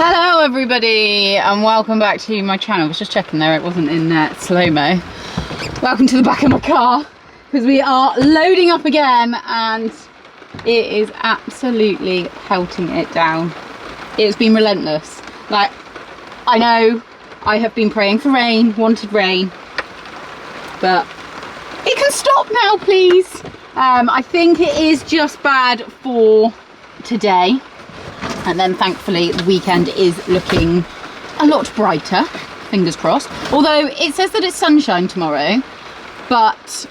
Hello everybody and welcome back to my channel. I was just checking there, it wasn't in slow-mo. Welcome to the back of my car because we are loading up again and it is absolutely pelting it down. It's been relentless. Like, I know I have been praying for rain, wanted rain, but it can stop now please. I think it is just bad for today. And then thankfully the weekend is looking a lot brighter, fingers crossed. Although it says that it's sunshine tomorrow, but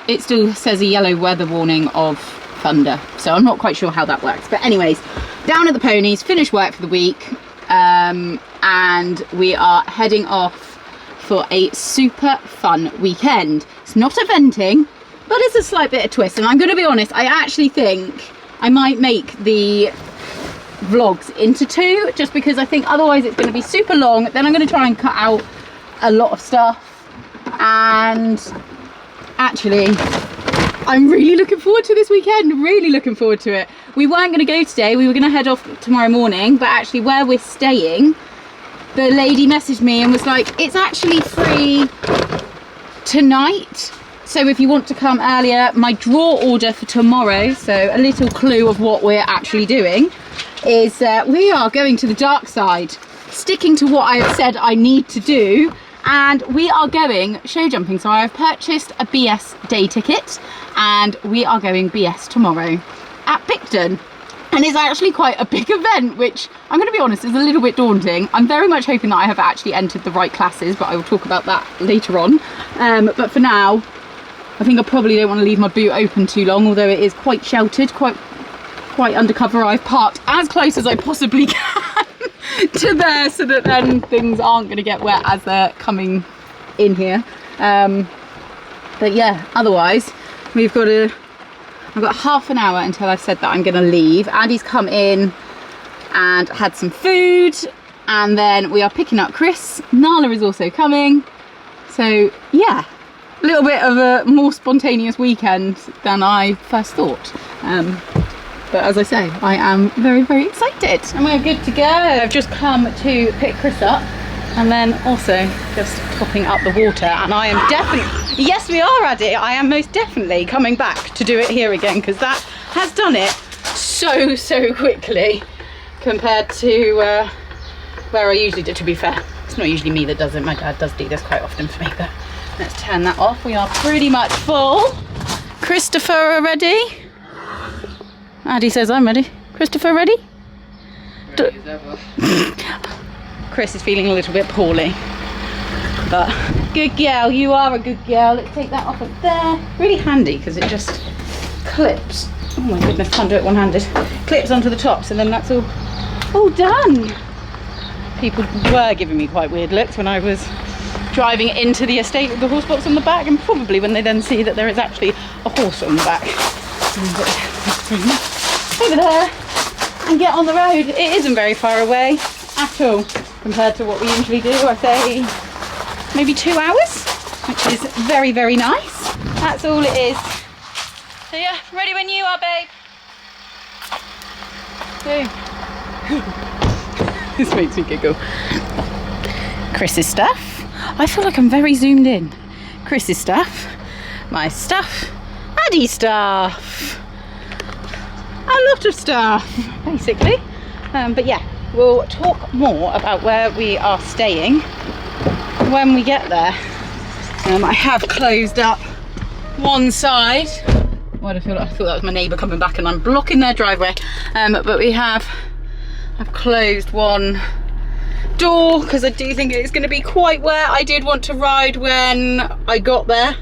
it still says a yellow weather warning of thunder. So I'm not quite sure how that works. But anyways, down at the ponies, finished work for the week. And we are heading off for a super fun weekend. It's not eventing, but it's a slight bit of twist. And I'm going to be honest, I actually think I might make the vlogs into two, just because I think otherwise it's going to be super long. Then I'm going to try and cut out a lot of stuff, and actually I'm really looking forward to this weekend, really looking forward to it. We weren't going to go today, we were going to head off tomorrow morning, but actually where we're staying, the lady messaged me and was like, it's actually free tonight, so if you want to come earlier. My draw order for tomorrow, so a little clue of what we're actually doing, is we are going to the dark side, sticking to what I have said I need to do, and we are going show jumping. So I have purchased a BS day ticket and we are going BS tomorrow at Bicton, and it's actually quite a big event, which I'm going to be honest is a little bit daunting. I'm very much hoping that I have actually entered the right classes, but I will talk about that later on. But for now I think I probably don't want to leave my boot open too long, although it is quite sheltered, quite undercover. I've parked as close as I possibly can to there, so that then things aren't going to get wet as they're coming in here. But yeah, otherwise I've got half an hour until I've said that I'm going to leave. Addie's come in and had some food, and then we are picking up Chris. Nala is also coming, so yeah, a little bit of a more spontaneous weekend than I first thought. But as I say, I am very, very excited. And we're good to go. I've just come to pick Chris up and then also just topping up the water. And I am definitely, yes we are Addie, I am most definitely coming back to do it here again, because that has done it so quickly compared to where I usually do. To be fair, it's not usually me that does it. My dad does do this quite often for me, but let's turn that off. We are pretty much full. Christopher, ready? Addie says I'm ready. Christopher, ready? Chris is feeling a little bit poorly, but good girl, you are a good girl. Let's take that off of there. Really handy because it just clips. Oh my goodness, can't do it one-handed. Clips onto the top, so then that's all done. People were giving me quite weird looks when I was driving into the estate with the horse box on the back, and probably when they then see that there is actually a horse on the back. Over there and get on the road. It isn't very far away at all compared to what we usually do. I say maybe 2 hours, which is very, very nice. That's all it is. So yeah, ready when you are, babe. This makes me giggle. Chris's stuff. I feel like I'm very zoomed in. Chris's stuff, my stuff, Addie's stuff. A lot of stuff basically, but yeah, we'll talk more about where we are staying when we get there. I have closed up one side. I thought that was my neighbour coming back and I'm blocking their driveway, but I've closed one door because I do think it's going to be quite wet. I did want to ride when I got there,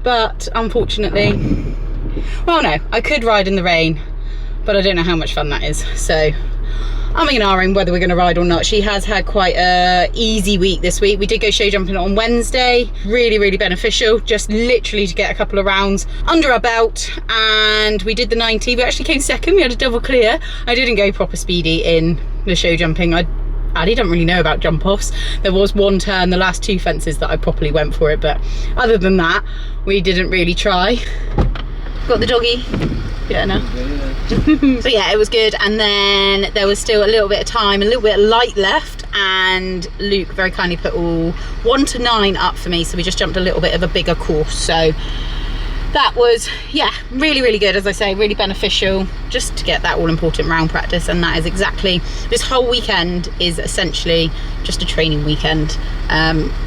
but unfortunately, well no, I could ride in the rain, but I don't know how much fun that is. So I'm in ahhing whether we're going to ride or not. She has had quite a easy week this week. We did go show jumping on Wednesday. Really beneficial, just literally to get a couple of rounds under our belt. And we did the 90. We actually came second. We had a double clear. I didn't go proper speedy in the show jumping. Addie don't really know about jump offs. There was one turn, the last two fences, that I properly went for it, but other than that we didn't really try. Got the doggy. Yeah, no. So yeah, it was good. And then there was still a little bit of time, a little bit of light left, and Luke very kindly put all 1 to 9 up for me, so we just jumped a little bit of a bigger course. So that was, yeah, really, really good. As I say, really beneficial just to get that all important round practice. And that is exactly, this whole weekend is essentially just a training weekend.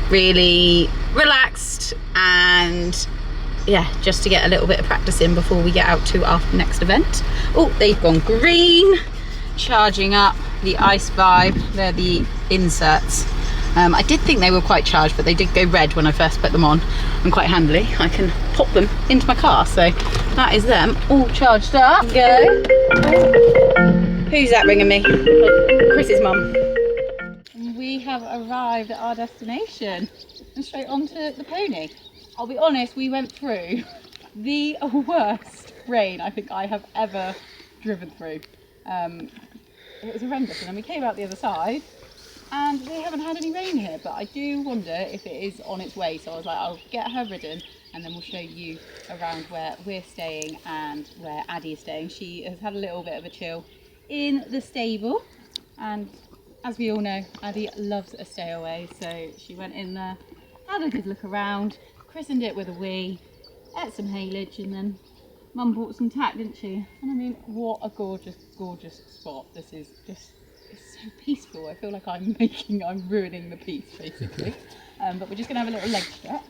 Really relaxed, and yeah, just to get a little bit of practice in before we get out to our next event. Oh, they've gone green. Charging up the Ice Vibe. They're the inserts. I did think they were quite charged, but they did go red when I first put them on, and quite handily I can pop them into my car. So that is them all charged up. Go. Who's that ringing me? Chris's mum. We have arrived at our destination and straight onto the pony. I'll be honest, we went through the worst rain I think I have ever driven through. It was horrendous, and then we came out the other side and we haven't had any rain here, but I do wonder if it is on its way. So I was like, I'll get her ridden and then we'll show you around where we're staying and where Addie is staying. She has had a little bit of a chill in the stable, and as we all know, Addie loves a stay away, so she went in there, had a good look around, christened it with a wee, ate some haylage, and then Mum bought some tack, didn't she? And I mean, what a gorgeous, gorgeous spot. This is just, it's so peaceful. I feel like I'm ruining the peace, basically. But we're just going to have a little leg stretch.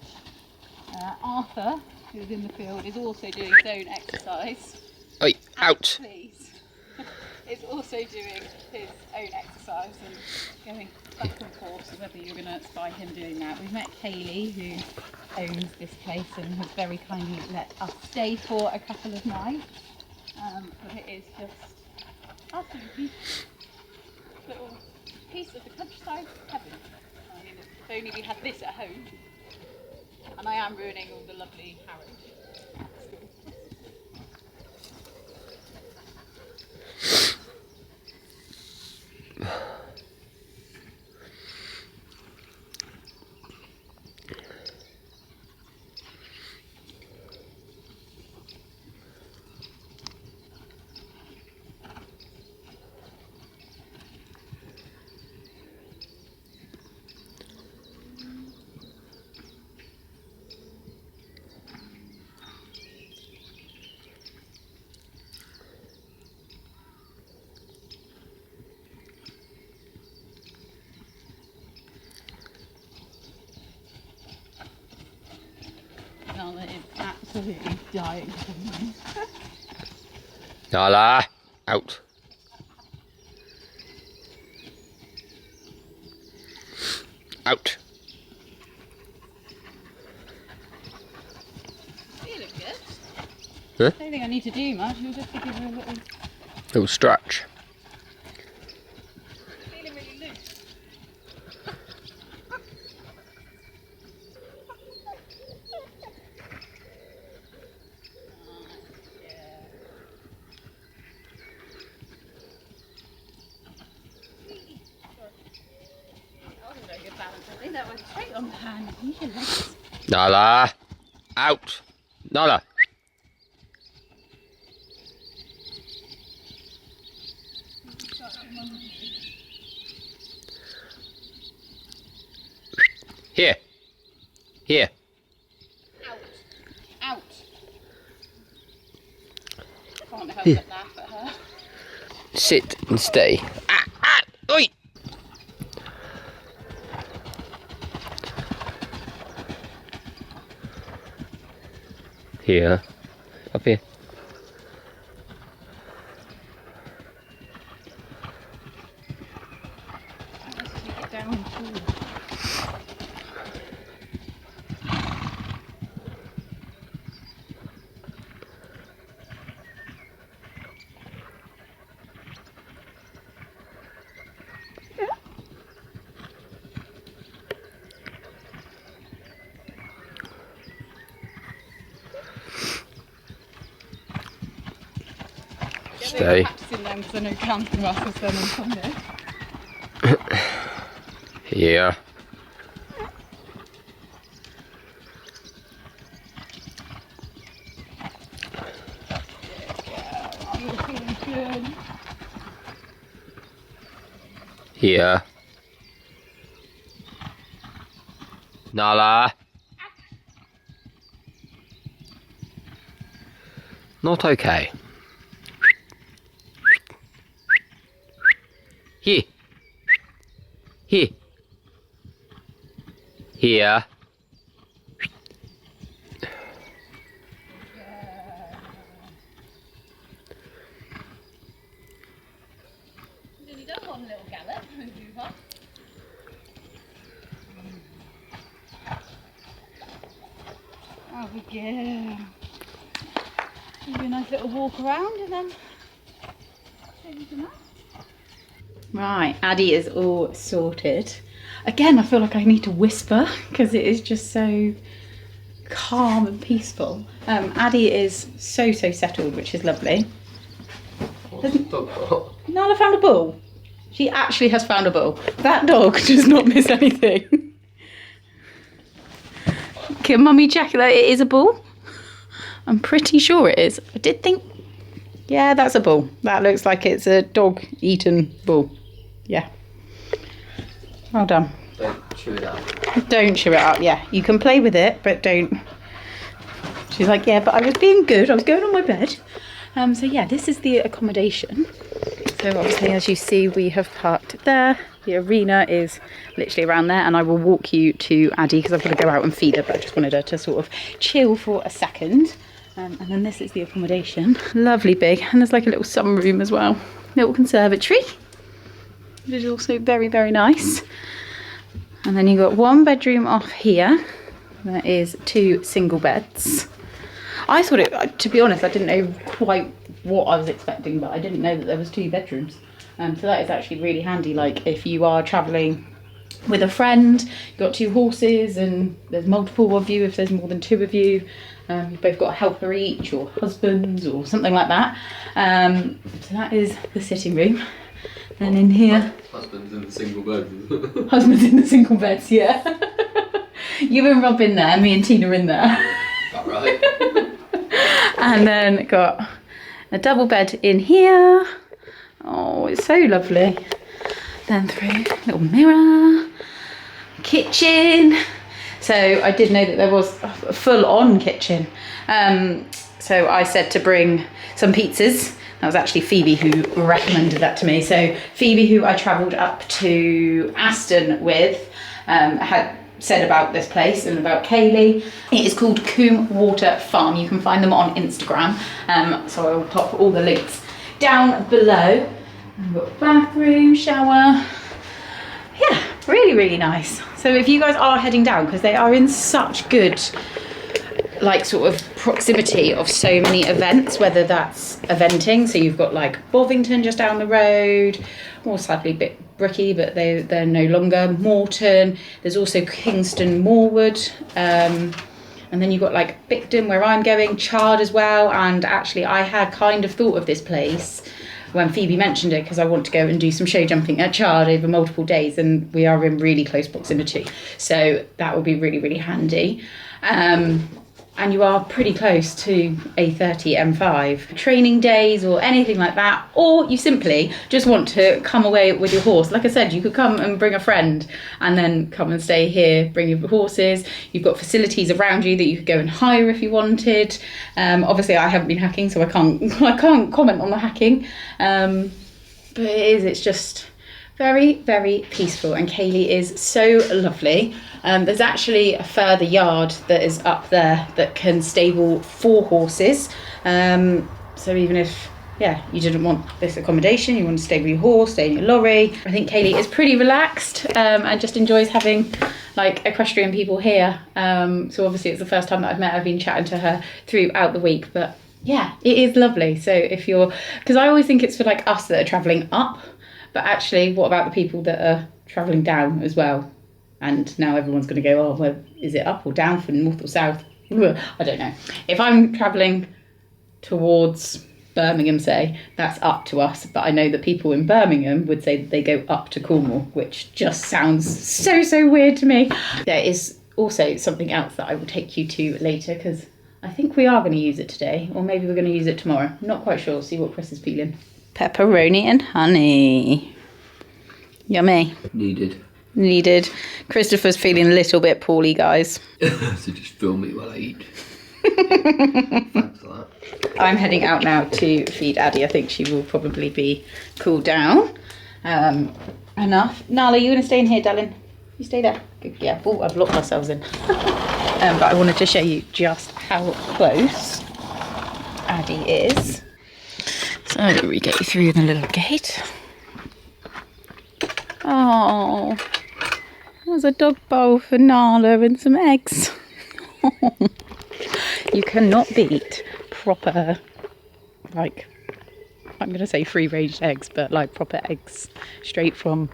Arthur, who's in the field, is also doing his own exercise. Oi, out! Please. Is also doing his own exercise and going back and forth, so whether you're going to spy him doing that. We've met Kayleigh, who owns this place and has very kindly let us stay for a couple of nights. But it is just absolutely a little piece of the countryside heaven. I mean, if only we had this at home. And I am ruining all the lovely Harrods. Nala is absolutely dying for me. Nala, out. Out. Feeling good. Huh? I don't think I need to do much, we'll just give her a Little stretch. feeling really loose. That was straight on the hand. Use your legs. Nala, out. Nala. Here. Here. Out. Out. Can't help but laugh at her. Sit and stay. Ah, ah, oi. Here. Up here. Let's take it down too. Stay. Practicing them because I know camping classes then on Sunday. Here. Here. Nala. Not okay. Here. Here. Here. He does want a little gallop. Oh yeah. Maybe a nice little walk around and then take you to that. Right, Addie is all sorted. Again, I feel like I need to whisper because it is just so calm and peaceful. Addie is so settled, which is lovely. Nala found a ball. She actually has found a ball. That dog does not miss anything. Can Mummy check that it is a ball? I'm pretty sure it is. I did think, yeah, that's a ball. That looks like it's a dog-eaten ball. Yeah. Well done. Don't chew it up. Don't chew it up, yeah. You can play with it, but don't. She's like, yeah, but I was being good. I was going on my bed. So yeah, this is the accommodation. So obviously, as you see, we have parked there. The arena is literally around there, and I will walk you to Addie because I've got to go out and feed her, but I just wanted her to sort of chill for a second. And then this is the accommodation. Lovely big, and there's like a little sunroom as well. Little conservatory, which is also very nice. And then you've got one bedroom off here. There is 2 single beds. I thought it, to be honest, I didn't know quite what I was expecting, but I didn't know that there was 2 bedrooms. So that is actually really handy. Like if you are travelling with a friend, you've got 2 horses and there's multiple of you, if there's more than 2 of you, you've both got a helper each or husbands or something like that. So that is the sitting room. And in here... Husbands in the single beds. Husbands in the single beds, yeah. You and Rob in there, me and Tina in there. That right? And then got a double bed in here. Oh, it's so lovely. Then through little mirror, kitchen. So I did know that there was a full-on kitchen. So I said to bring some pizzas. That was actually Phoebe who recommended that to me. So Phoebe, who I travelled up to Aston with, had said about this place and about Kayleigh. It is called Combewater Farm. You can find them on Instagram. So I will pop all the links down below. We've got bathroom, shower. Yeah, really nice. So if you guys are heading down, because they are in such good like sort of proximity of so many events, whether that's eventing, so you've got like Bovington just down the road, more sadly a bit bricky, but they're no longer. Moreton, there's also Kingston Morewood, and then you've got like Bicton where I'm going, Chard as well. And actually I had kind of thought of this place when Phoebe mentioned it because I want to go and do some show jumping at Chard over multiple days, and we are in really close proximity, so that will be really handy. And you are pretty close to A30 M5. Training days or anything like that, or you simply just want to come away with your horse. Like I said, you could come and bring a friend and then come and stay here, bring your horses. You've got facilities around you that you could go and hire if you wanted. Obviously I haven't been hacking, so I can't comment on the hacking. But it's just very peaceful, and Kayleigh is so lovely. There's actually a further yard that is up there that can stable 4 horses. So even if, you didn't want this accommodation, you want to stay with your horse, stay in your lorry. I think Kayleigh is pretty relaxed and just enjoys having like equestrian people here. So obviously it's the first time that I've met her. I've been chatting to her throughout the week, but yeah, it is lovely. So if you're, because I always think it's for like us that are travelling up, but actually what about the people that are travelling down as well? And now everyone's going to go, oh, well, is it up or down for north or south? I don't know. If I'm travelling towards Birmingham, say, that's up to us. But I know that people in Birmingham would say that they go up to Cornwall, which just sounds so weird to me. There is also something else that I will take you to later, because I think we are going to use it today, or maybe we're going to use it tomorrow. I'm not quite sure. See what Chris is feeling. Pepperoni and honey. Yummy. Needed. Christopher's feeling a little bit poorly, guys. So just film me while I eat. Thanks for that. I'm heading out now to feed Addie. I think she will probably be cooled down enough. Nala, you going to stay in here, darling? You stay there. Good. Yeah. Oh, I've locked ourselves in. But I wanted to show you just how close Addie is. So we get you through the little gate. Oh, there's a dog bowl for Nala and some eggs. You cannot beat proper, like, I'm going to say free-range eggs, but like proper eggs straight from,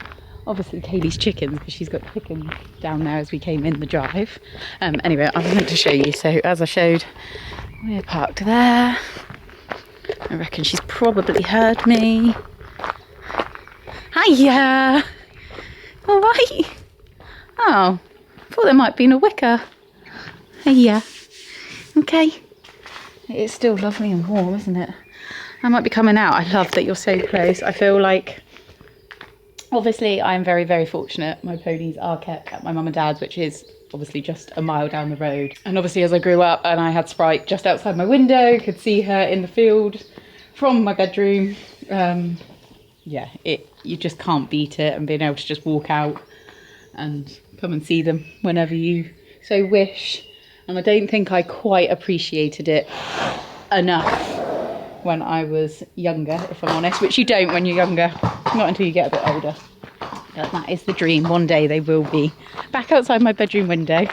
obviously, Kayleigh's chickens, because she's got chickens down there as we came in the drive. Anyway, I was meant to show you, so as I showed, we're parked there. I reckon she's probably heard me. Hiya! All right. Oh, thought there might be a wicker. Hiya. Okay. It's still lovely and warm, isn't it? I might be coming out. I love that you're so close. I feel like, obviously, I'm very, very fortunate. My ponies are kept at my mum and dad's, which is obviously just a mile down the road. And obviously, as I grew up and I had Sprite just outside my window, could see her in the field from my bedroom. Yeah, you just can't beat it, and being able to just walk out and come and see them whenever you so wish. And I don't think I quite appreciated it enough when I was younger, if I'm honest, which you don't when you're younger, not until you get a bit older. But that is the dream. One day they will be back outside my bedroom window.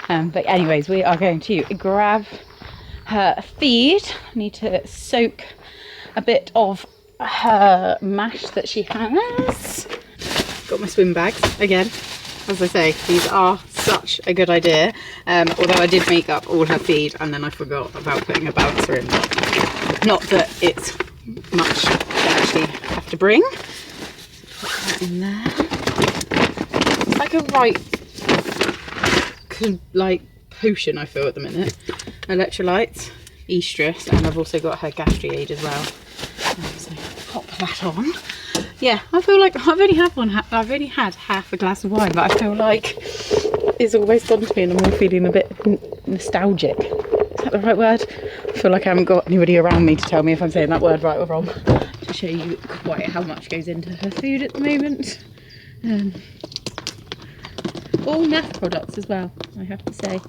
But anyways, we are going to grab her feed. I need to soak a bit of her mash that she has. Got my swim bags again. As I say, these are such a good idea. Although I did make up all her feed and then I forgot about putting a bouncer in. Not that it's much to actually have to bring. Put that in there. It's like a right potion, I feel, at the minute. Electrolytes, estrus, and I've also got her gastriaid as well. So pop that on. Yeah, I feel like I've only had half a glass of wine, but I feel like it's always gone to me and I'm all feeling a bit nostalgic. Is that the right word? I feel like I haven't got anybody around me to tell me if I'm saying that word right or wrong. To show you quite how much goes into her food at the moment. All NAF products as well, I have to say.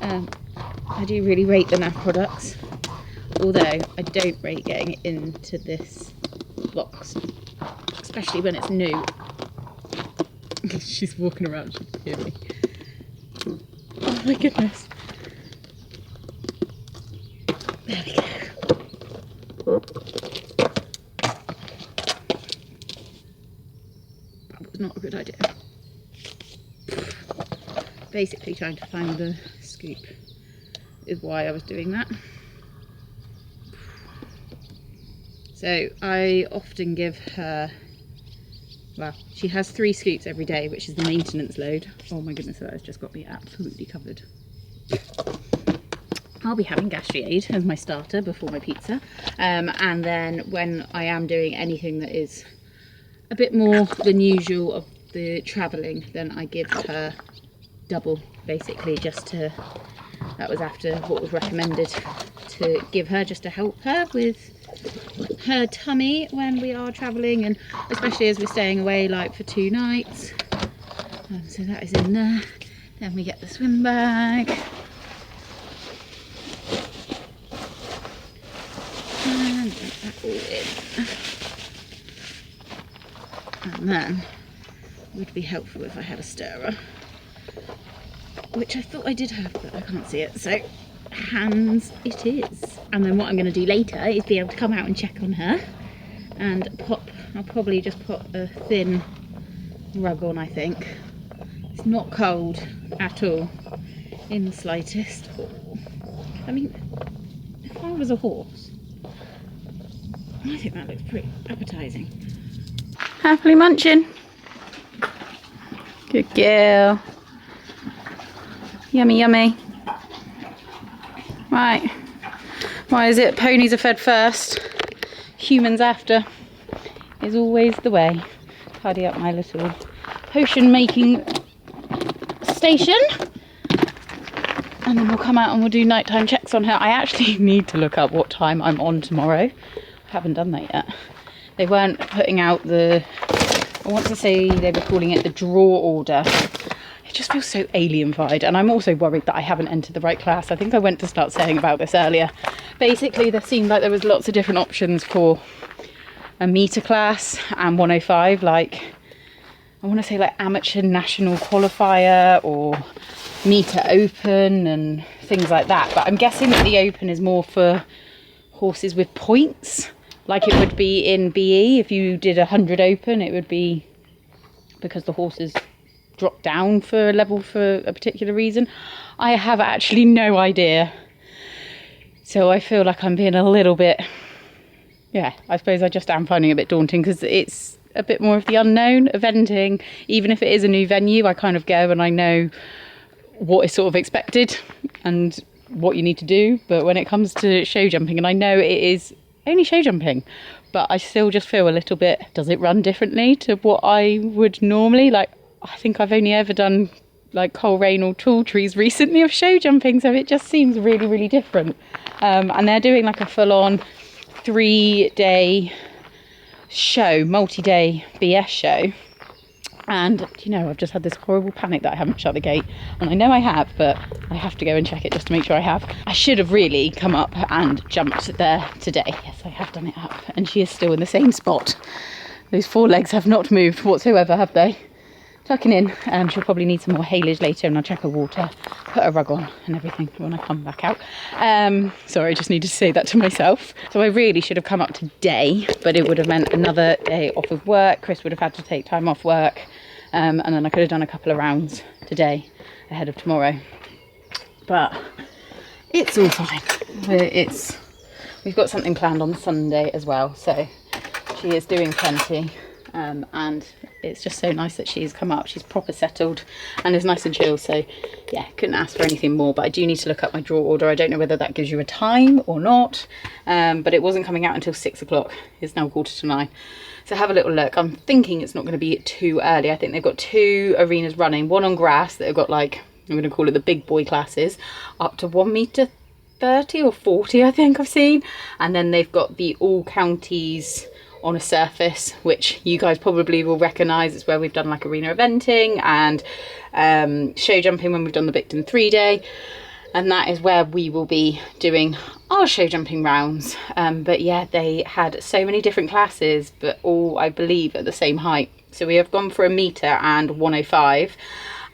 I do really rate the NAF products, although I don't rate getting it into this box, especially when it's new. She's walking around, she can hear me. Oh my goodness. There we go. That was not a good idea. Basically trying to find the scoop is why I was doing that. So I often give her, well, she has 3 scoops every day, which is the maintenance load. Oh my goodness, that has just got me absolutely covered. I'll be having gastriaid as my starter before my pizza. And then when I am doing anything that is a bit more than usual of the travelling, then I give her double, basically, just to, that was after what was recommended to give her, just to help her with her tummy when we are travelling, and especially as we're staying away like for 2 nights. So that is in there. Then we get the swim bag. And put that all in. And then it would be helpful if I had a stirrer, which I thought I did have, but I can't see it. So hands it is. And then what I'm going to do later is be able to come out and check on her and I'll probably just put a thin rug on, I think. It's not cold at all in the slightest. I mean, if I was a horse, I think that looks pretty appetising. Happily munching. Good girl. Yummy, yummy. Right. Why is it ponies are fed first, humans after? Is always the way. tidy up my little potion making station. And then we'll come out and we'll do nighttime checks on her. I actually need to look up what time I'm on tomorrow. I haven't done that yet. They weren't putting out the, I want to say they were calling it the draw order. It just feels so alien-fied, and I'm also worried that I haven't entered the right class. I think I went to start saying about this earlier. Basically, there seemed like there was lots of different options for a meter class and 105, like, I want to say like amateur national qualifier or meter open and things like that. But I'm guessing that the open is more for horses with points, like it would be in BE. If you did 100 open, it would be because the horses drop down for a level for a particular reason. I have actually no idea. So I feel like I'm being a little bit, yeah, I suppose I just am finding it a bit daunting because it's a bit more of the unknown. Eventing, even if it is a new venue, I kind of go and I know what is sort of expected and what you need to do. But when it comes to show jumping, and I know it is only show jumping, but I still just feel a little bit, does it run differently to what I would normally? Like, I think I've only ever done like Coleraine or tall trees recently of show jumping, so it just seems really, really different. And they're doing like a full-on 3-day show, multi-day BS show. And you know, I've just had this horrible panic that I haven't shut the gate, and I know I have, but I have to go and check it just to make sure I have. I should have really come up and jumped there today. Yes, I have done it up, and she is still in the same spot. Those forelegs have not moved whatsoever, have they? Tucking in. She'll probably need some more haylage later, and I'll check her water, put a rug on and everything when I come back out. Sorry, I just needed to say that to myself. So I really should have come up today, but it would have meant another day off of work. Chris would have had to take time off work, and then I could have done a couple of rounds today ahead of tomorrow. But it's all fine. We've got something planned on Sunday as well, so she is doing plenty. And it's just so nice that she's come up. She's proper settled and is nice and chill, so yeah, couldn't ask for anything more. But I do need to look up my draw order. I don't know whether that gives you a time or not, but it wasn't coming out until 6 o'clock. It's now 9:15, so have a little look. I'm thinking it's not going to be too early. I think they've got 2 arenas running, one on grass that have got, like, I'm going to call it the big boy classes, up to 1 meter 30 or 40 I think I've seen, and then they've got the all counties on a surface, which you guys probably will recognise. It's where we've done like arena eventing and show jumping when we've done the Bicton 3-day, and that is where we will be doing our show jumping rounds. But yeah, they had so many different classes, but all I believe at the same height. So we have gone for a meter and 105,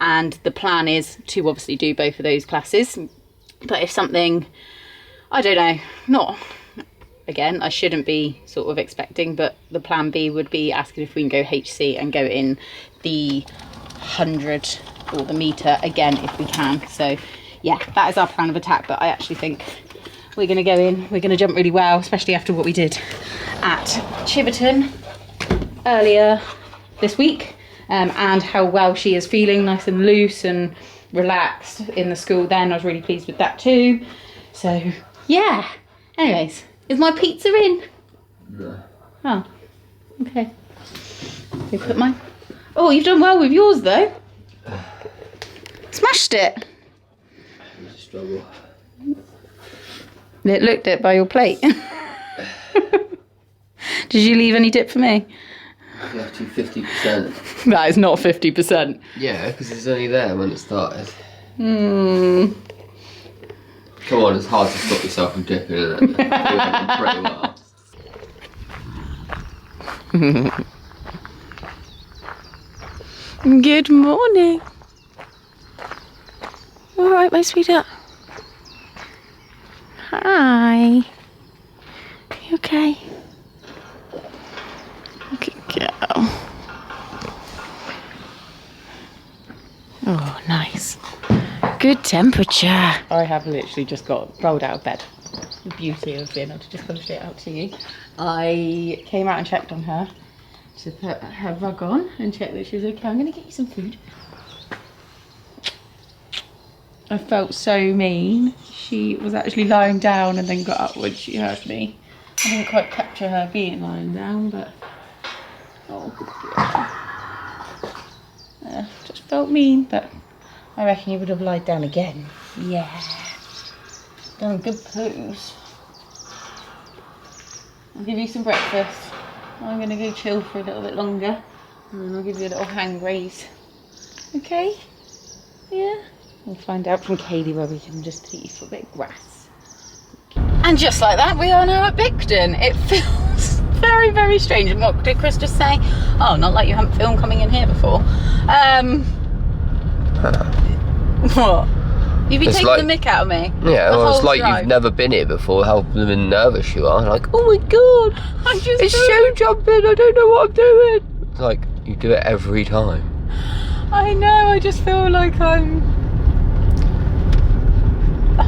and the plan is to obviously do both of those classes. But if something, I don't know, not, again, I shouldn't be sort of expecting, but the plan B would be asking if we can go HC and go in the 100 or the meter again if we can. So yeah, that is our plan of attack. But I actually think we're going to go in, we're going to jump really well, especially after what we did at Chiverton earlier this week, and how well she is feeling, nice and loose and relaxed in the school then. I was really pleased with that too. So yeah, anyways, is my pizza in? No. Oh, okay. You put mine. Oh, you've done well with yours though. Smashed it. It was a struggle. It looked it by your plate. Did you leave any dip for me? I left you 50%. That is not 50%. Yeah, because it's only there when it started. Hmm. Come on, it's hard to stop yourself from dipping, isn't it? You're doing pretty well. Good morning. All right, my sweetheart. Hi. You okay? Good girl. Oh, nice. Good temperature. I have literally just got rolled out of bed. The beauty of being able to just pull it out to you. I came out and checked on her to put her rug on and check that she was okay. I'm going to get you some food. I felt so mean. She was actually lying down and then got up when she heard me. I didn't quite capture her being lying down, but oh, good girl. just felt mean, but I reckon you would have lied down again. Yeah. Done good poos. I'll give you some breakfast. I'm going to go chill for a little bit longer, and then I'll give you a little hang raise. Okay? Yeah? We'll find out from Kayleigh where we can just take you for a bit of grass. And just like that, we are now at Bicton. It feels very, very strange. And what did Chris just say? Oh, not like you haven't filmed coming in here before. What? You've been taking the mick out of me. Yeah, well, it's like you've never been here before, how blooming nervous you are. Like, oh my god, it's show jumping, I don't know what I'm doing. It's like, you do it every time. I know, I just feel like I'm...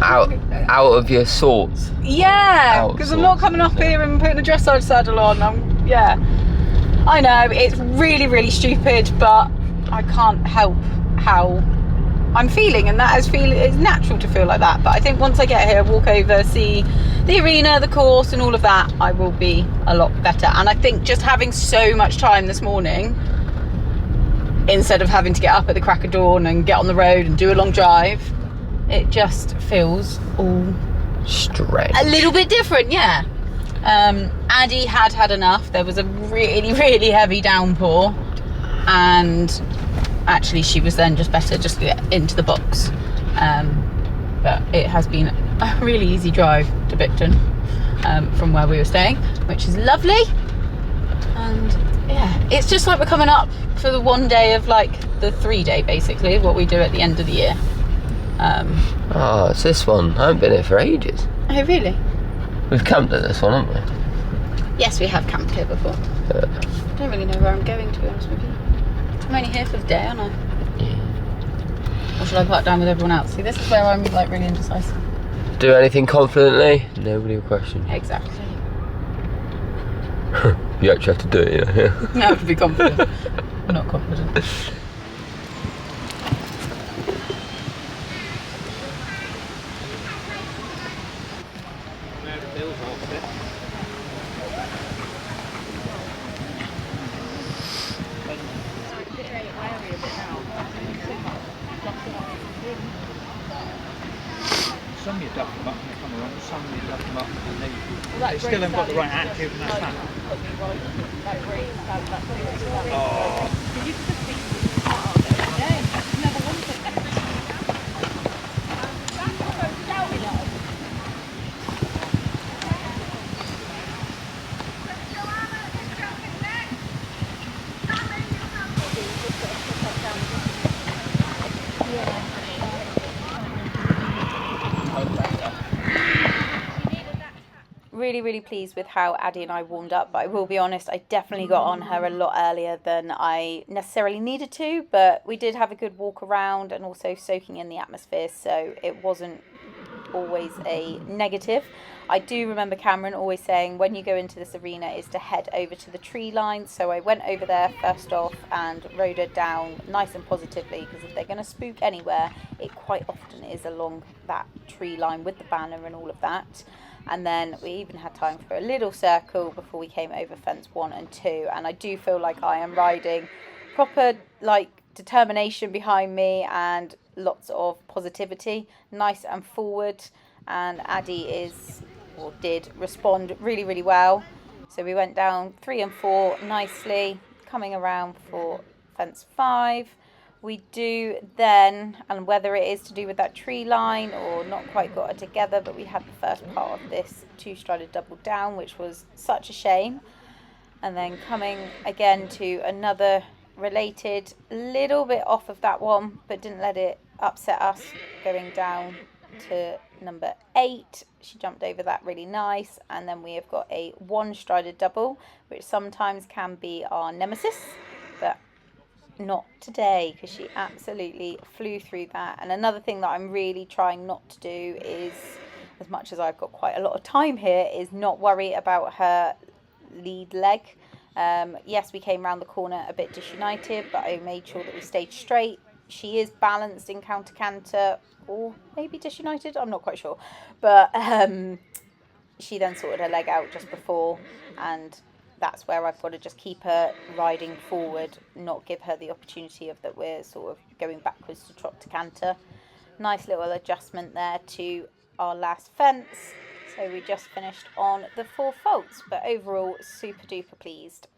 Out of your sorts. Yeah, because I'm not coming up here and putting a dressage saddle on. Yeah. I know, it's really, really stupid, but I can't help how I'm feeling, and that is it's natural to feel like that. But I think once I get here, walk over, see the arena, the course and all of that, I will be a lot better. And I think just having so much time this morning, instead of having to get up at the crack of dawn and get on the road and do a long drive, it just feels all strange, a little bit different. Yeah. Addie had enough. There was a really, really heavy downpour, and actually she was then just better just to get into the box. But it has been a really easy drive to Bicton from where we were staying, which is lovely. And yeah, it's just like we're coming up for the one day of like the 3-day basically, what we do at the end of the year. Oh, it's this one. I haven't been here for ages. Oh really? We've camped at this one, haven't we? Yes, we have camped here before. I don't really know where I'm going, to be honest with you. I'm only here for the day, aren't I? Yeah. Or should I park down with everyone else? See, this is where I'm like really indecisive. Do anything confidently, nobody will question you. Exactly. You actually have to do it, yeah. No, to be confident. I'm not confident. Some you duck them up and they come around, some you duck them up and they still haven't got the right attitude, and that's that. Really pleased with how Addie and I warmed up, but I will be honest, I definitely got on her a lot earlier than I necessarily needed to, but we did have a good walk around and also soaking in the atmosphere, so it wasn't always a negative. I do remember Cameron always saying when you go into this arena is to head over to the tree line, so I went over there first off and rode her down nice and positively, because if they're going to spook anywhere, it quite often is along that tree line with the banner and all of that. And then we even had time for a little circle before we came over fence 1 and 2. And I do feel like I am riding proper like determination behind me and lots of positivity, nice and forward. And Addie did respond really well. So we went down 3 and 4 nicely, coming around for fence 5. We do then, and whether it is to do with that tree line or not quite got it together, but we had the first part of this 2-strided double down, which was such a shame. And then coming again to another related, little bit off of that one, but didn't let it upset us, going down to number 8. She jumped over that really nice. And then we have got a 1-strided double, which sometimes can be our nemesis, but not today, because she absolutely flew through that. And another thing that I'm really trying not to do is, as much as I've got quite a lot of time here, is not worry about her lead leg. Yes, we came round the corner a bit disunited, but I made sure that we stayed straight. She is balanced in counter canter, or maybe disunited, I'm not quite sure, but she then sorted her leg out just before, and that's where I've got to just keep her riding forward, not give her the opportunity of that we're sort of going backwards to trot to canter. Nice little adjustment there to our last fence. So we just finished on the 4 faults, but overall super duper pleased.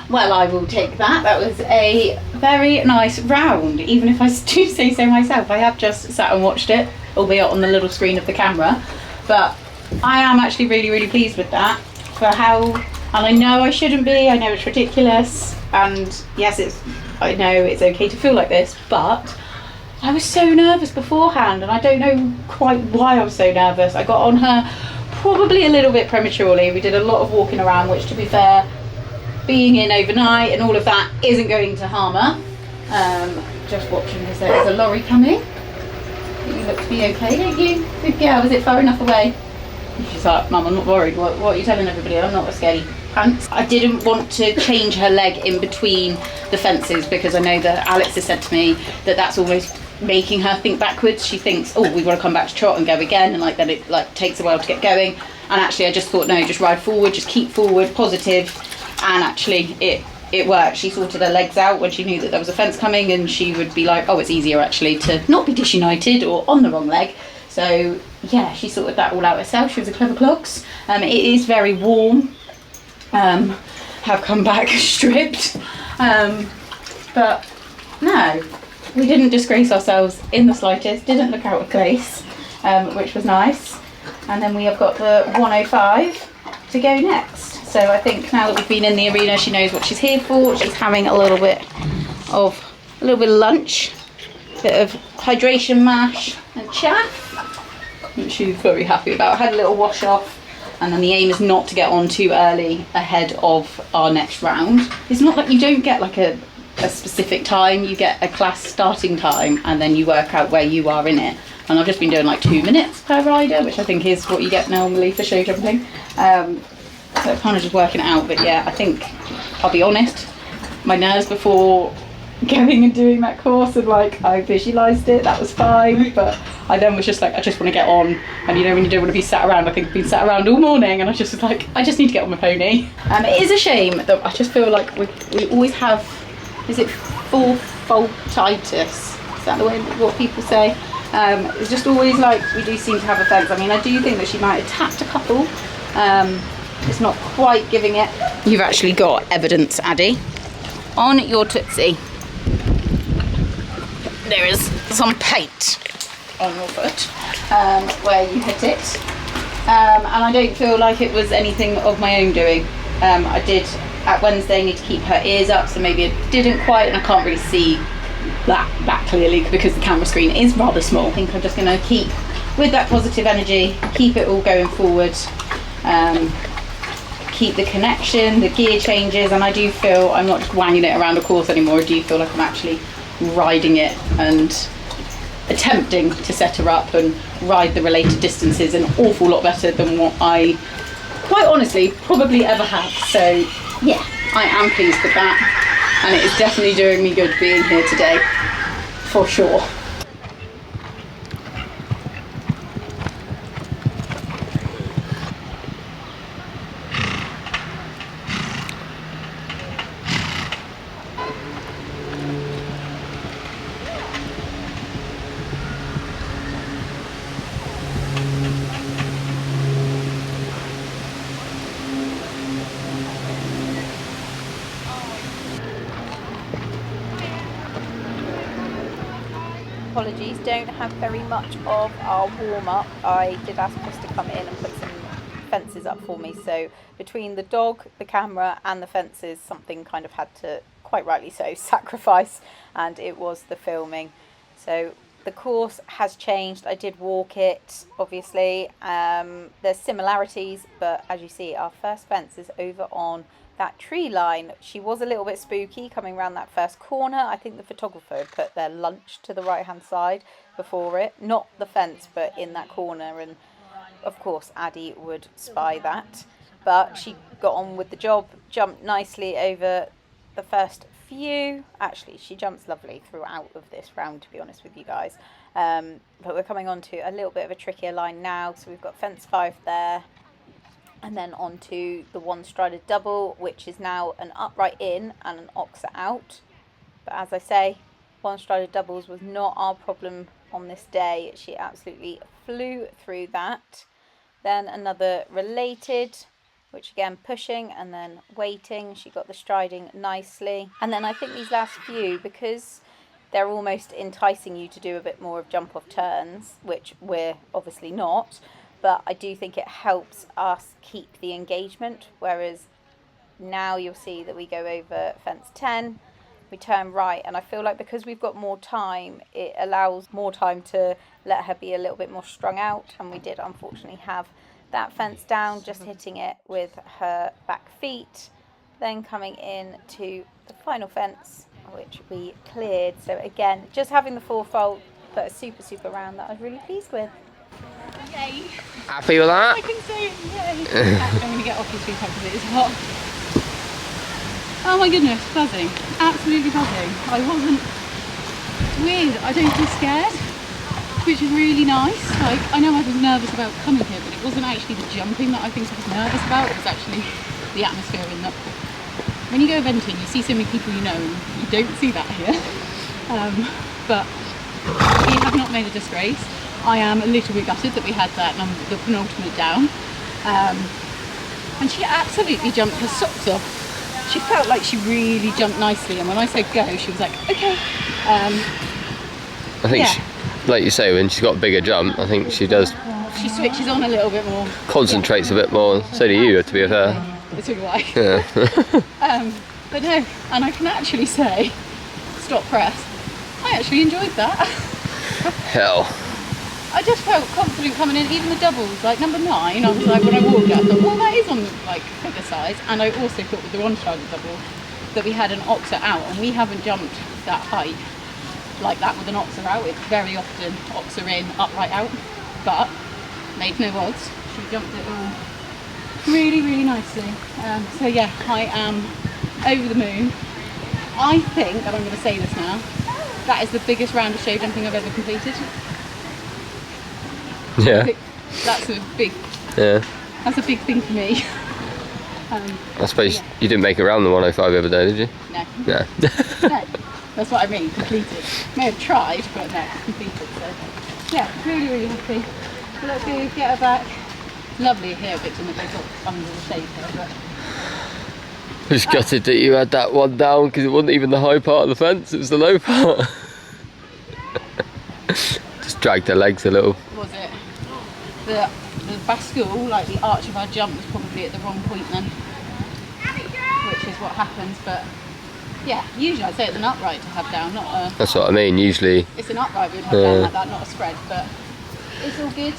Well, I will take that. That was a very nice round, even if I do say so myself. I have just sat and watched it, albeit on the little screen of the camera, but I am actually really, really pleased with that for how, and I know I shouldn't be, I know it's ridiculous, and yes, I know it's okay to feel like this, but I was so nervous beforehand, and I don't know quite why I was so nervous. I got on her probably a little bit prematurely. We did a lot of walking around, which, to be fair, being in overnight and all of that isn't going to harm her. Just watching as there's a lorry coming. You look to be okay, don't you? Good girl. Was it far enough away? She's like, Mum, I'm not worried. What are you telling everybody? I'm not a scaredy pants. I didn't want to change her leg in between the fences because I know that Alex has said to me that that's almost making her think backwards. She thinks, oh, we've got to come back to trot and go again, and then it takes a while to get going. And actually I just thought, no, just ride forward, just keep forward, positive. And actually it worked. She sorted her legs out when she knew that there was a fence coming, and she would be like, oh, it's easier actually to not be disunited or on the wrong leg. So yeah, she sorted that all out herself. She was a clever clogs. It is very warm. Have come back stripped. But no, we didn't disgrace ourselves in the slightest, didn't look out of place, which was nice. And then we have got the 105 to go next. So I think now that we've been in the arena, she knows what she's here for. She's having a little bit of lunch, a bit of hydration mash and chaff, which she's very happy about. Had a little wash off, and then the aim is not to get on too early ahead of our next round. It's not like you don't get like a specific time, you get a class starting time and then you work out where you are in it. And I've just been doing like 2 minutes per rider, which I think is what you get normally for show jumping. So kind of just working it out, but yeah, I think, I'll be honest, my nerves before going and doing that course, and like I visualised it, that was fine, but I then was just like, I just want to get on, and you know when you don't want to be sat around, I think I've been sat around all morning, and I just was like, I just need to get on my pony. It is a shame that I just feel like we always have, is it faultitis? Is that the way what people say? It's just always like we do seem to have a fence. I mean, I do think that she might have tapped a couple. It's not quite giving it. You've actually got evidence, Addie, on your Tootsie. There is some paint on your foot where you hit it. And I don't feel like it was anything of my own doing. I did, at Wednesday, need to keep her ears up, so maybe it didn't quite, and I can't really see that clearly because the camera screen is rather small. I think I'm just going to keep with that positive energy, keep it all going forward, keep the connection, the gear changes, and I do feel I'm not just wanging it around a course anymore. I do feel like I'm actually riding it and attempting to set her up and ride the related distances an awful lot better than what I quite honestly probably ever have. So yeah, I am pleased with that, and it is definitely doing me good being here today, for sure. Apologies, don't have very much of our warm-up. I did ask Chris to come in and put some fences up for me, so between the dog, the camera and the fences, something kind of had to, quite rightly so, sacrifice, and it was the filming. So the course has changed. I did walk it, obviously. There's similarities, but as you see, our first fence is over on that tree line. She was a little bit spooky coming around that first corner. I think the photographer had put their lunch to the right hand side before it, not the fence but in that corner, and of course Addie would spy that, but she got on with the job, jumped nicely over the first few. Actually, she jumps lovely throughout of this round, to be honest with you guys, but we're coming on to a little bit of a trickier line now. So we've got fence 5 there, And then onto the one-strided double, which is now an upright in and an oxer out. But as I say, one-strided doubles was not our problem on this day. She absolutely flew through that. Then another related, which again pushing and then waiting. She got the striding nicely. And then I think these last few, because they're almost enticing you to do a bit more of jump off turns, which we're obviously not, but I do think it helps us keep the engagement. Whereas now you'll see that we go over fence 10, we turn right, and I feel like because we've got more time, it allows more time to let her be a little bit more strung out. And we did unfortunately have that fence down, just hitting it with her back feet, then coming in to the final fence, which we cleared. So again, just having the fourfold, but a super round that I was really pleased with. Yay! Happy with that? I can say it, yay! I'm going to get off this weekend because it is hot. Oh my goodness, buzzing. Absolutely buzzing. I wasn't, it's weird, I don't feel scared, which is really nice. Like, I know I was nervous about coming here, but it wasn't actually the jumping that I think I was nervous about, it was actually the atmosphere in that. When you go venting, you see so many people you know, and you don't see that here. But we have not made a disgrace. I am a little bit gutted that we had that the penultimate down. And she absolutely jumped her socks off. She felt like she really jumped nicely, and when I said go, she was like, okay. I think, yeah. she, like you say, when she's got a bigger jump, I think she does. She switches on a little bit more. Concentrates a bit more. So do you, to be fair. So do I. Yeah. But no, and I can actually say, stop press. I actually enjoyed that. Hell. I just felt confident coming in, even the doubles, like number 9, I was like, when I walked out, I thought, well, that is on like bigger size. And I also thought with the one-strided double that we had an oxer out, and we haven't jumped that height like that with an oxer out. It's very often oxer in, upright out, but made no odds. She jumped it all really nicely. So yeah, I am over the moon. I think, and I'm going to say this now, that is the biggest round of show jumping I've ever completed. Yeah. That's a big. Yeah. That's a big thing for me. I suppose you didn't make it around the 105 the other day, did you? No. No. No. That's what I mean. Completed. May have tried, but no, completed. So yeah, really happy. So let's go get her back. Lovely here, Bicton, that they've got under the shade here, but. I was gutted that you had that one down because it wasn't even the high part of the fence, it was the low part. Just dragged her legs a little. Was it? The bascule, like the arch of our jump, was probably at the wrong point then, which is what happens. But yeah, usually I'd say it's an upright to have down, not a. That's what I mean. Usually. It's an upright we'd have down like that, not a spread. But it's all good.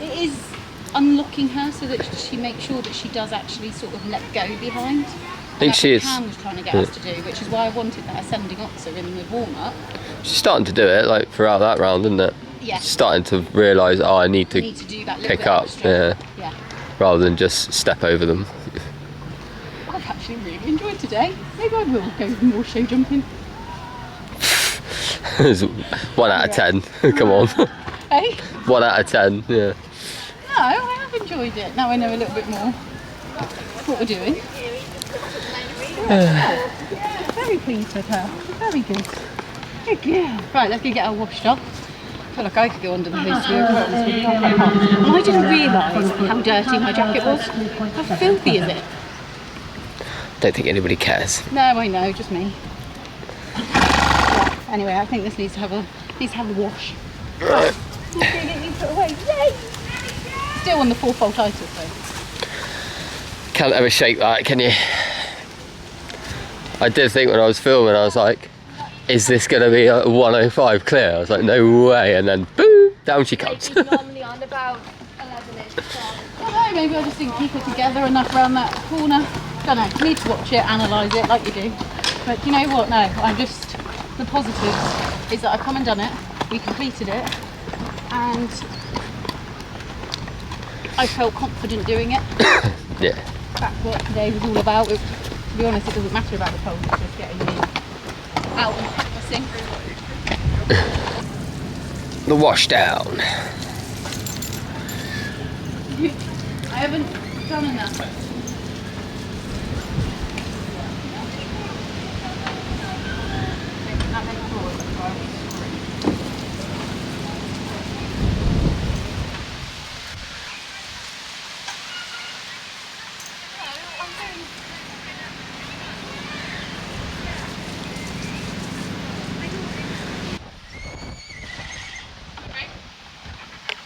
It is unlocking her so that she makes sure that she does actually sort of let go behind. I think she is. Cam was trying to get us to do, which is why I wanted that ascending oxer in the warm up. She's starting to do it, like throughout that round, isn't it? Yeah. She's starting to realise, oh, I need to do that little pick bit up, extra. yeah, rather than just step over them. I've actually really enjoyed today. Maybe I will go more show jumping. 1 out of 10. Come on. Hey? 1 out of 10. Yeah. No, I have enjoyed it. Now I know a little bit more what we're doing. Very pleased with her. Very good. Good girl. Right, let's go get her washed up. I feel like I could go under the hose to be honest. And I didn't realise how dirty my jacket was. How filthy is it? Don't think anybody cares. No, I know, just me. Yeah, anyway, I think this needs to have a wash. Right. Let's go get these put away. Yay! Still on the 4-fold title though. Can't ever shake that, can you? I did think when I was filming, I was like, is this going to be a 105 clear? I was like, no way, and then boom, down she comes. Normally on about 11ish. I don't know, maybe I just didn't keep it together enough around that corner. Don't know, need to watch it, analyse it like you do. But you know what, no, I'm just, the positives is that I've come and done it, we completed it, and I felt confident doing it. Yeah. That's what today was all about. To be honest, it doesn't matter about the poles, it's just getting me out and practicing. The wash down. I haven't done enough.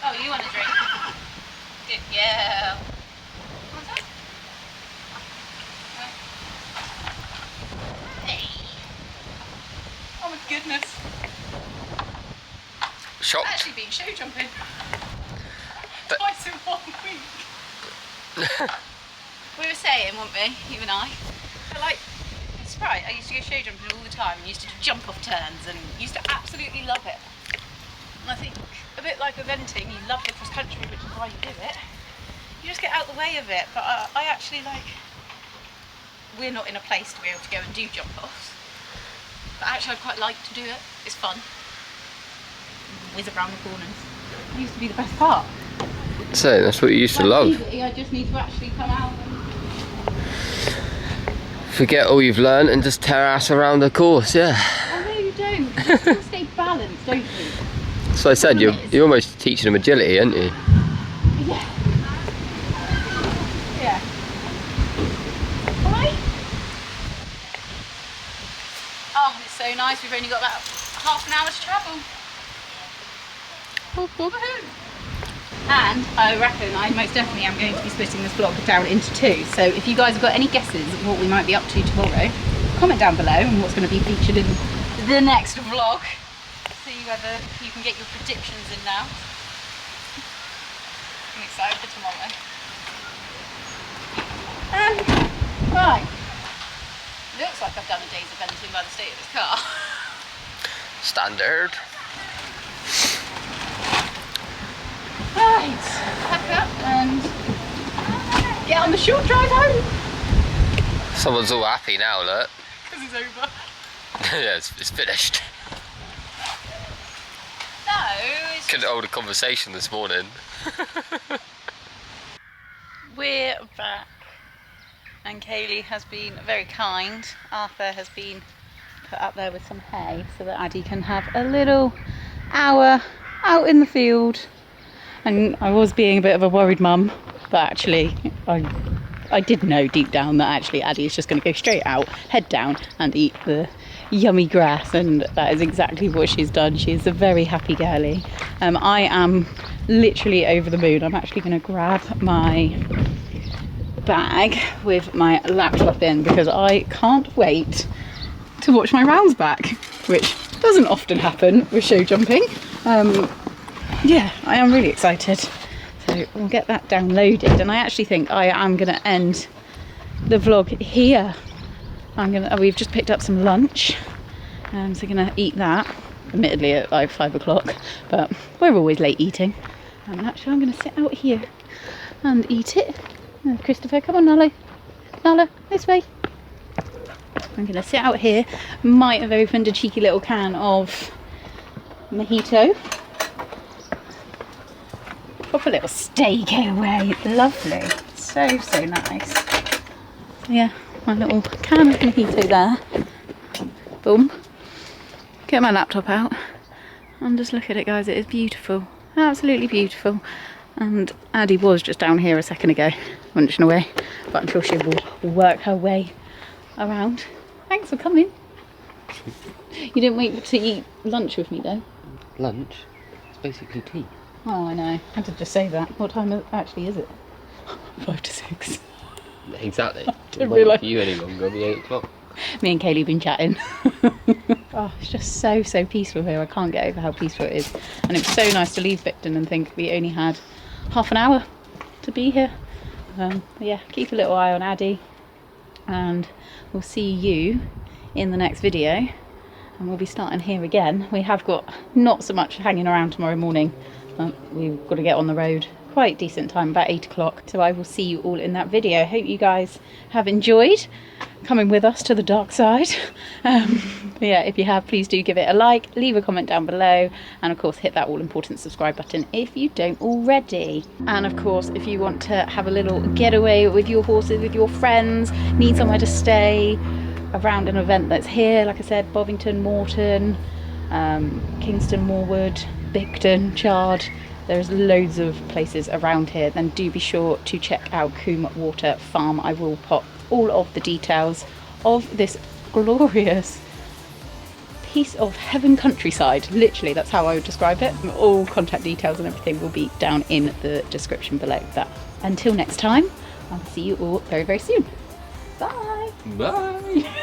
Oh, you want a drink? Good girl. What's that? Hey. Oh my goodness. Shocked. I've actually been show jumping But- twice in 1 week. We were saying, weren't we, you and I? But like, Sprite, I used to go show jumping all the time and used to jump off turns and used to absolutely love it. And I think, a bit like eventing, you love the cross country, which is why you do it. You just get out the way of it, but I actually like, we're not in a place to be able to go and do jump offs. But actually I'd quite like to do it, it's fun. Whiz around the corners. It used to be the best part. So that's what you used to love. I just need to actually come out and... Forget all you've learned and just tear ass around the course, yeah. Oh no, you don't. You still stay balanced, don't you? So I said, you're almost teaching them agility, aren't you? Yeah. Yeah. Alright. Oh, it's so nice. We've only got about half an hour to travel. Woohoo. And I reckon I most definitely am going to be splitting this vlog down into 2. So if you guys have got any guesses of what we might be up to tomorrow, comment down below and what's going to be featured in the next vlog. See whether you can get your predictions in now. I'm excited for tomorrow. Right. Looks like I've done a day's eventing by the state of this car. Standard. Right, pack up and get on the short drive home. Someone's all happy now, look. Because it's over. Yeah, it's finished. No, it's Couldn't hold a conversation this morning. We're back. And Kayleigh has been very kind. Arthur has been put up there with some hay so that Addie can have a little hour out in the field. And I was being a bit of a worried mum, but actually I did know deep down that actually Addie is just going to go straight out, head down and eat the yummy grass, and that is exactly what she's done. She's a very happy girlie. I am literally over the moon. I'm actually going to grab my bag with my laptop in because I can't wait to watch my rounds back, which doesn't often happen with show jumping. Yeah, I am really excited. So we'll get that downloaded, and I actually think I am going to end the vlog here. We've just picked up some lunch, so we're going to eat that, admittedly at like 5 o'clock, but we're always late eating. And actually I'm going to sit out here and eat it. Oh, Christopher, come on, Nala. Nala, this way. I'm going to sit out here. Might have opened a cheeky little can of mojito. Proper little steakaway, lovely, so nice. So yeah, my little can of mojito there. Boom. Get my laptop out and just look at it, guys. It is beautiful, absolutely beautiful. And Addie was just down here a second ago, munching away, but I'm sure she will work her way around. Thanks for coming. You didn't wait to eat lunch with me though. Lunch? It's basically tea. Oh, I know. I had to just say that. What time actually is it? 5 to 6. Exactly. Didn't It won't realise. be you any longer, it'll be 8 o'clock. Me and Kayleigh have been chatting. Oh, it's just so peaceful here. I can't get over how peaceful it is. And it was so nice to leave Bicton and think we only had half an hour to be here. But yeah, keep a little eye on Addie. And we'll see you in the next video. And we'll be starting here again. We have got not so much hanging around tomorrow morning. We've got to get on the road quite decent time, about 8 o'clock. So I will see you all in that video. Hope you guys have enjoyed coming with us to the dark side. But yeah, if you have, please do give it a like, leave a comment down below, and of course hit that all important subscribe button if you don't already. And of course, if you want to have a little getaway with your horses, with your friends, need somewhere to stay around an event that's here, like I said, Bovington, Moreton, Kingston, Morewood, Bicton, Chard, there's loads of places around here, then do be sure to check out Combewater Farm. I will pop all of the details of this glorious piece of heaven countryside. Literally, that's how I would describe it. All contact details and everything will be down in the description below. But until next time, I'll see you all very, very soon. Bye. Bye.